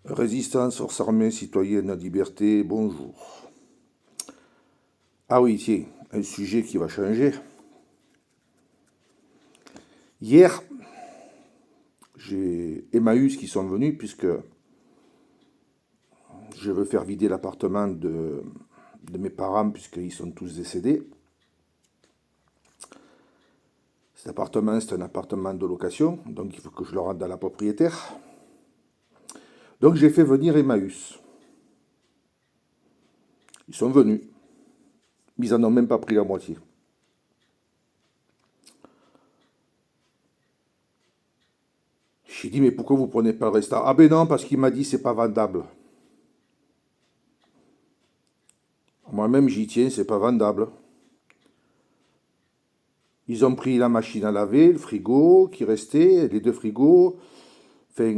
Résistance, force armée, citoyenne, liberté, bonjour. Ah oui, tiens, un sujet qui va changer. Hier, j'ai Emmaüs qui sont venus puisque je veux faire vider l'appartement de mes parents puisqu'ils sont tous décédés. Cet appartement, c'est un appartement de location, donc il faut que je le rende à la propriétaire. Donc j'ai fait venir Emmaüs. Ils sont venus, mais ils en ont même pas pris la moitié. J'ai dit, mais pourquoi vous prenez pas le restant? Ah ben non, parce qu'il m'a dit c'est pas vendable. Moi-même j'y tiens, c'est pas vendable. Ils ont pris la machine à laver, le frigo qui restait, les deux frigos, enfin,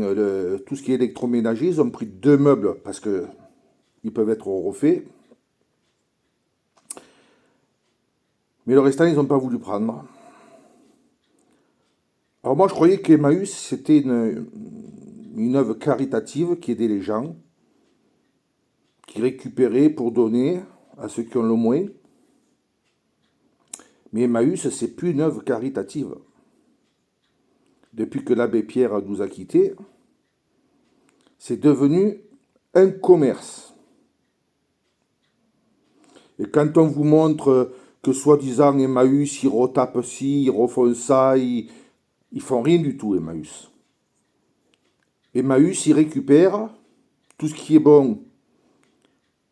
tout ce qui est électroménager. Ils ont pris deux meubles parce que ils peuvent être refaits. Mais le restant, ils n'ont pas voulu prendre. Alors moi, je croyais qu'Emmaüs, c'était une œuvre caritative qui aidait les gens, qui récupérait pour donner à ceux qui ont le moins. Mais Emmaüs, c'est plus une œuvre caritative. Depuis que l'abbé Pierre nous a quittés, c'est devenu un commerce. Et quand on vous montre que soi-disant Emmaüs, ils retapent ci, ils refont ça, ils font rien du tout, Emmaüs. Emmaüs, ils récupèrent tout ce qui est bon,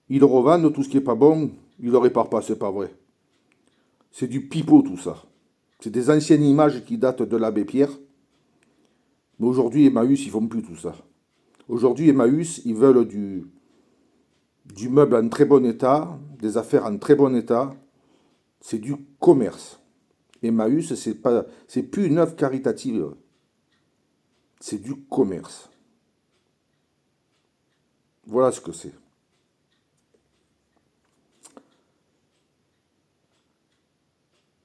ils le revendent, tout ce qui est pas bon, ils le réparent pas, c'est pas vrai. C'est du pipeau tout ça. C'est des anciennes images qui datent de l'abbé Pierre. Mais aujourd'hui, Emmaüs, ils font plus tout ça. Aujourd'hui, Emmaüs, ils veulent du meuble en très bon état, des affaires en très bon état. C'est du commerce. Emmaüs, c'est plus une œuvre caritative, c'est du commerce. Voilà ce que c'est.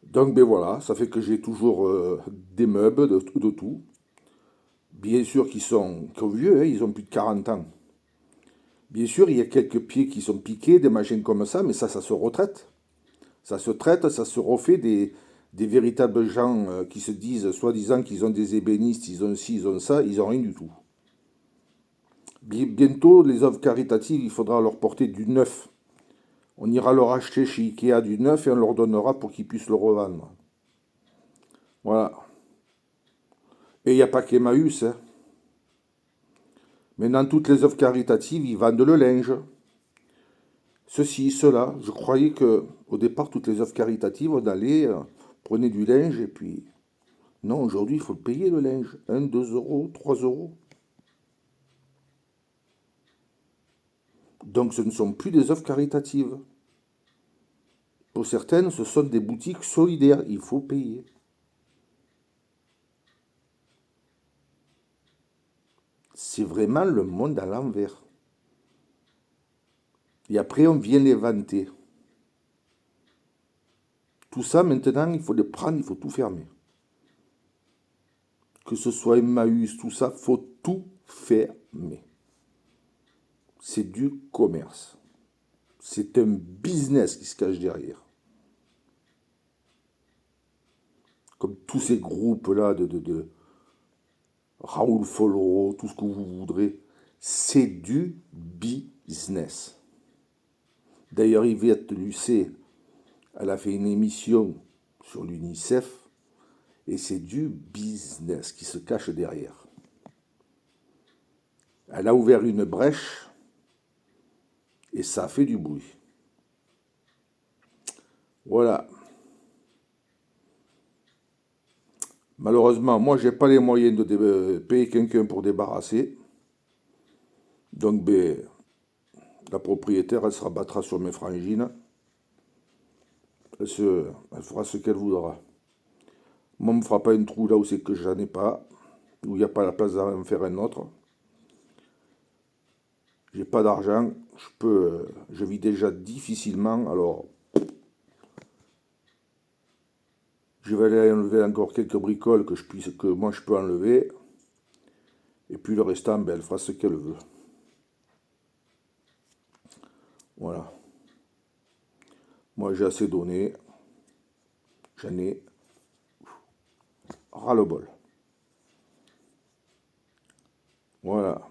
Donc ben voilà, ça fait que j'ai toujours des meubles, de tout. Bien sûr qu'ils sont vieux, hein, ils ont plus de 40 ans. Bien sûr, il y a quelques pieds qui sont piqués, des machines comme ça, mais ça se retraite. Ça se traite, ça se refait des véritables gens qui se disent, soi-disant qu'ils ont des ébénistes, ils ont ci, ils ont ça, ils ont rien du tout. Bientôt, les œuvres caritatives, il faudra leur porter du neuf. On ira leur acheter chez Ikea du neuf et on leur donnera pour qu'ils puissent le revendre. Voilà. Et il n'y a pas qu'Emmaüs, hein. Mais dans toutes les œuvres caritatives, ils vendent le linge. Ceci, cela. Je croyais que au départ, toutes les œuvres caritatives, on allait, prenez du linge et puis... Non, aujourd'hui, il faut le payer le linge. 1, 2 euros, 3 euros. Donc ce ne sont plus des œuvres caritatives. Pour certaines, ce sont des boutiques solidaires. Il faut payer. C'est vraiment le monde à l'envers. Et après, on vient les vanter. Tout ça, maintenant, il faut les prendre, il faut tout fermer. Que ce soit Emmaüs, tout ça, il faut tout fermer. C'est du commerce. C'est un business qui se cache derrière. Comme tous ces groupes-là de Raoul Foloro, tout ce que vous voudrez, c'est du business. D'ailleurs, Yvette Lucet, elle a fait une émission sur l'UNICEF et c'est du business qui se cache derrière. Elle a ouvert une brèche et ça fait du bruit. Voilà. Malheureusement, moi, j'ai pas les moyens de payer quelqu'un pour débarrasser. Donc, ben, la propriétaire, elle se rabattra sur mes frangines. Elle fera ce qu'elle voudra. Moi, on me fera pas un trou là où c'est que j'en ai pas, où il n'y a pas la place d'en faire un autre. J'ai pas d'argent, je vis déjà difficilement, alors je vais aller enlever encore quelques bricoles que moi je peux enlever, et puis le restant, ben, elle fera ce qu'elle veut. Voilà. Moi, j'ai assez donné. J'en ai ras-le-bol. Voilà.